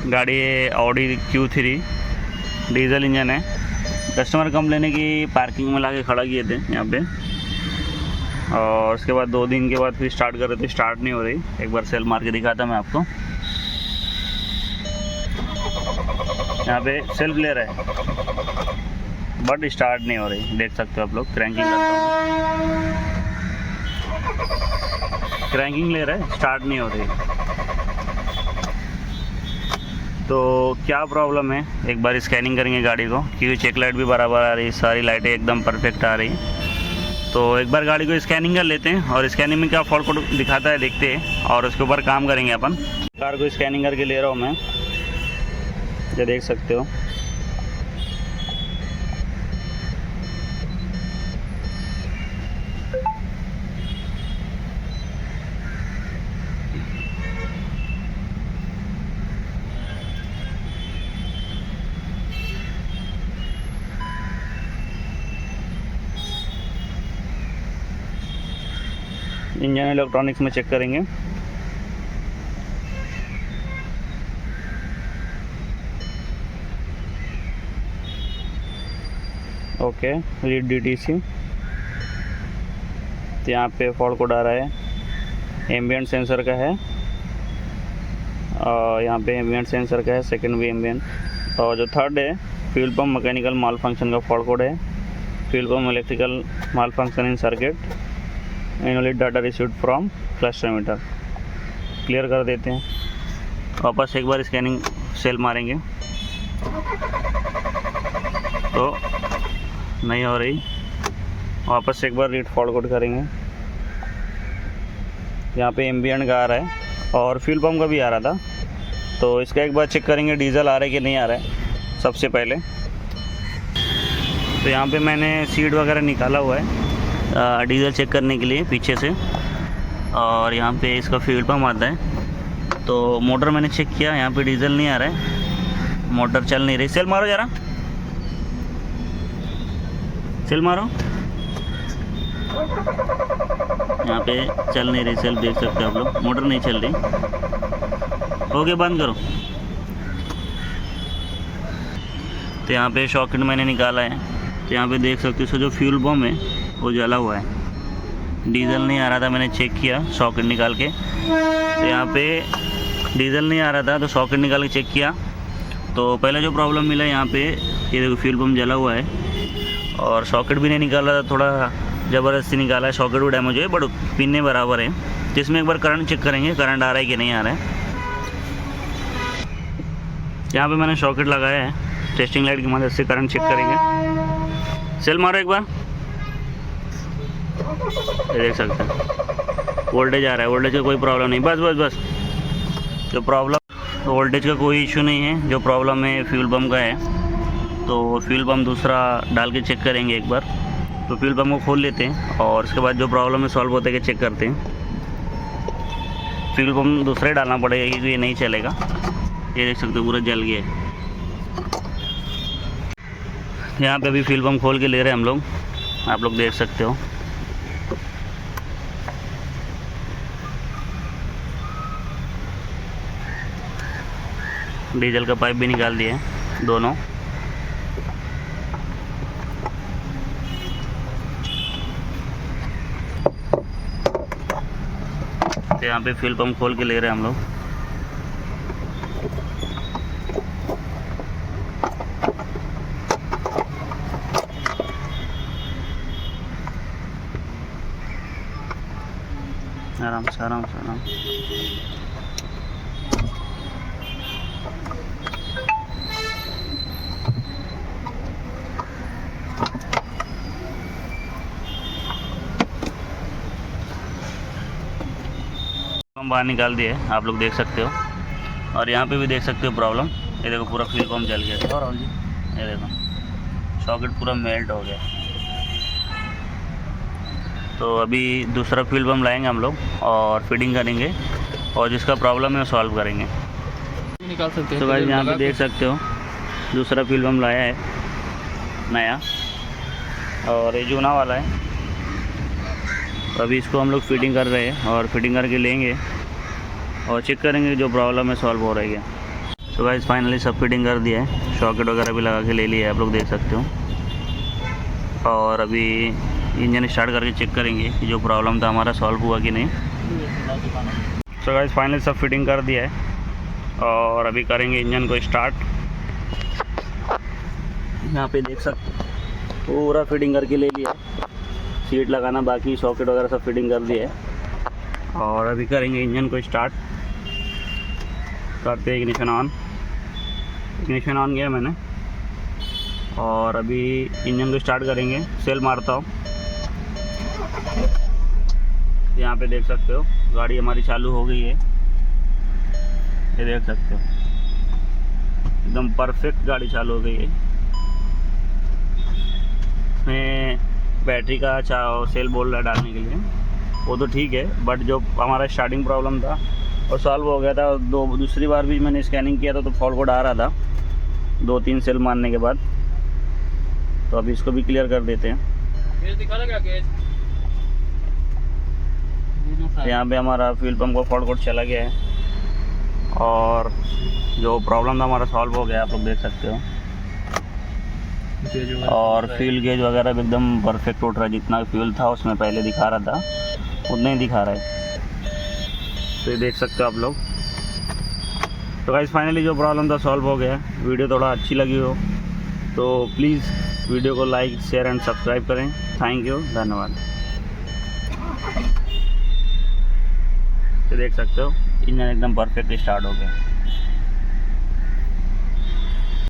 गाड़ी है Audi Q3 diesel engine है। कस्टमर कम लेने की पार्किंग में लाके खड़ा किए थे यहाँ पे, और उसके बाद 2 दिन के बाद फिर स्टार्ट कर रहे थे, स्टार्ट नहीं हो रही। एक बार सेल मार के दिखाता मैं आपको। यहाँ पे सेल्फ ले रहा है बट स्टार्ट नहीं हो रही, देख सकते हो आप लोग। क्रैंकिंग करता हूँ, क्रैंकिंग ले रहा है, स्टार्ट नहीं हो रही। तो क्या प्रॉब्लम है, एक बार स्कैनिंग करेंगे गाड़ी को, क्योंकि चेक लाइट भी बराबर आ रही, सारी लाइटें एकदम परफेक्ट आ रही। तो एक बार गाड़ी को स्कैनिंग कर लेते हैं, और स्कैनिंग में क्या फॉल्ट कोड दिखाता है देखते हैं, और उसके ऊपर काम करेंगे अपन। कार को स्कैनिंग करके ले रहा हूँ मैं, ये देख सकते हो। इंजन इलेक्ट्रॉनिक्स में चेक करेंगे। Okay, read DTC। तो यहाँ पे फॉल्ट कोड आ रहा है, एम्बियंट सेंसर का है, और यहाँ पे एम्बियंट सेंसर का है, सेकंड भी एम्बियंट। और जो थर्ड है fuel pump mechanical malfunction का फॉल्ट कोड है। Fuel pump electrical malfunction in circuit, invalid data received from flashometer. Clear कर देते हैं, वापस एक बार स्कैनिंग सेल मारेंगे तो नहीं हो रही। वापस एक बार रीड फॉल्ट कोड करेंगे। यहाँ पे एम्बियंट का आ रहा है और फ्यूल पम्प का भी आ रहा था, तो इसका एक बार चेक करेंगे डीजल आ रहा है कि नहीं आ रहा है सबसे पहले। तो यहाँ पे मैंने सीट वगैरह निकाला हुआ है डीजल चेक करने के लिए पीछे से, और यहाँ पे इसका फ्यूल पम्प आता है। तो मोटर मैंने चेक किया, यहाँ पे डीजल नहीं आ रहा है, मोटर चल नहीं रही। सेल मारो ज़रा, सेल मारो। यहाँ पे चल नहीं रही सेल, देख सकते हो आप लोग, मोटर नहीं चल रही। ओके, बंद करो। तो यहाँ पे सॉकेट मैंने निकाला है, तो यहाँ पे देख सकते हो जो फ्यूल पम्प है वो जला हुआ है। डीजल नहीं आ रहा था, मैंने चेक किया सॉकेट निकाल के। तो यहाँ पे डीजल नहीं आ रहा था, तो सॉकेट निकाल के चेक किया, तो पहले जो प्रॉब्लम मिला यहाँ पे, ये देखो फ्यूल पम्प जला हुआ है, और सॉकेट भी नहीं निकाला था, थोड़ा ज़बरदस्ती निकाला है। सॉकेट भी डैमेज है बट पिन्ने बराबर है। तो इसमें एक बार करंट चेक करेंगे, करंट आ रहा है कि नहीं आ रहा है। यहाँ पे मैंने सॉकेट लगाया है, टेस्टिंग लाइट की मदद से करंट चेक करेंगे। सेल मारो एक बार, ये देख सकते हैं वोल्टेज आ रहा है, वोल्टेज का कोई प्रॉब्लम नहीं। बस बस बस, जो प्रॉब्लम वोल्टेज का कोई इशू नहीं है, जो प्रॉब्लम है फ्यूल पम्प का है। तो फ्यूल पम्प दूसरा डाल के चेक करेंगे एक बार। तो फ्यूल पम्प को खोल लेते हैं, और उसके बाद जो प्रॉब्लम है सॉल्व होते के चेक करते हैं। फ्यूल पम्प दूसरा ही डालना पड़ेगा क्योंकि ये नहीं चलेगा। ये देख सकते हो पूरा जल गया है। यहाँ पे अभी फ्यूल पम्प खोल के ले रहे हैं हम लोग, आप लोग देख सकते हो। डीजल का पाइप भी निकाल दिए दोनों। तो यहाँ पे फ्यूल पम्प खोल के ले रहे हैं हम लोग। आराम से आराम से आराम। हम बाहर निकाल दिए, आप लोग देख सकते हो। और यहाँ पे भी देख सकते हो प्रॉब्लम, ये देखो पूरा फ्यूल पम्प जल गया था। और राहुल जी ये देखो सॉकेट पूरा मेल्ट हो गया। तो अभी दूसरा फ्यूल पम्प लाएंगे हम लोग और फिटिंग करेंगे, और जिसका प्रॉब्लम है सॉल्व करेंगे। निकाल सकते हैं। तो गाइस यहाँ पे देख सकते हो दूसरा फ्यूल पम्प लाया है नया, और ये जूना वाला है। तो अभी इसको हम लोग फिटिंग कर रहे हैं, और फिटिंग करके लेंगे और चेक करेंगे जो प्रॉब्लम है सॉल्व हो रही है। तो गाइस फाइनली सब फिटिंग कर दिया है, सॉकेट वगैरह भी लगा के ले लिया है, आप लोग देख सकते हो। और अभी इंजन स्टार्ट करके चेक करेंगे कि जो प्रॉब्लम था हमारा सॉल्व हुआ कि नहीं। तो गाइस फाइनली सब फिटिंग कर दिया है और अभी करेंगे इंजन को स्टार्ट। यहाँ पे देख सकते हो पूरा फिटिंग करके ले लिया है, सीट लगाना बाकी, सॉकेट वगैरह सब फिटिंग कर दिया है और अभी करेंगे इंजन को स्टार्ट। करते हैं इग्निशन ऑन। इग्निशन ऑन किया मैंने और अभी इंजन को स्टार्ट करेंगे। सेल मारता हूँ। यहाँ पे देख सकते हो गाड़ी हमारी चालू हो गई है, ये देख सकते हो एकदम परफेक्ट गाड़ी चालू हो गई है। इसमें बैटरी का सेल बोल रहा है डालने के लिए, वो तो ठीक है, बट जो हमारा स्टार्टिंग प्रॉब्लम था वो सॉल्व हो गया था। दूसरी बार भी मैंने स्कैनिंग किया था तो फॉल्ट कोड आ रहा था 2-3 सेल मारने के बाद। तो अभी इसको भी क्लियर कर देते हैं। यहाँ पे हमारा फ्यूल पंप का फॉल्ट कोड चला गया है और जो प्रॉब्लम था हमारा सॉल्व हो गया, आप लोग देख सकते हो। और फ्यूल गेज वगैरह भी एकदम परफेक्ट उठ रहा है, जितना फ्यूल था उसमें पहले दिखा रहा था उतना ही दिखा रहा है, तो ये देख सकते हो आप लोग। तो गाइस फाइनली जो प्रॉब्लम था सॉल्व हो गया। वीडियो थोड़ा अच्छी लगी हो तो प्लीज़ वीडियो को लाइक शेयर एंड सब्सक्राइब करें। थैंक यू, धन्यवाद। ये देख सकते हो इंजन एकदम परफेक्ट स्टार्ट हो गया।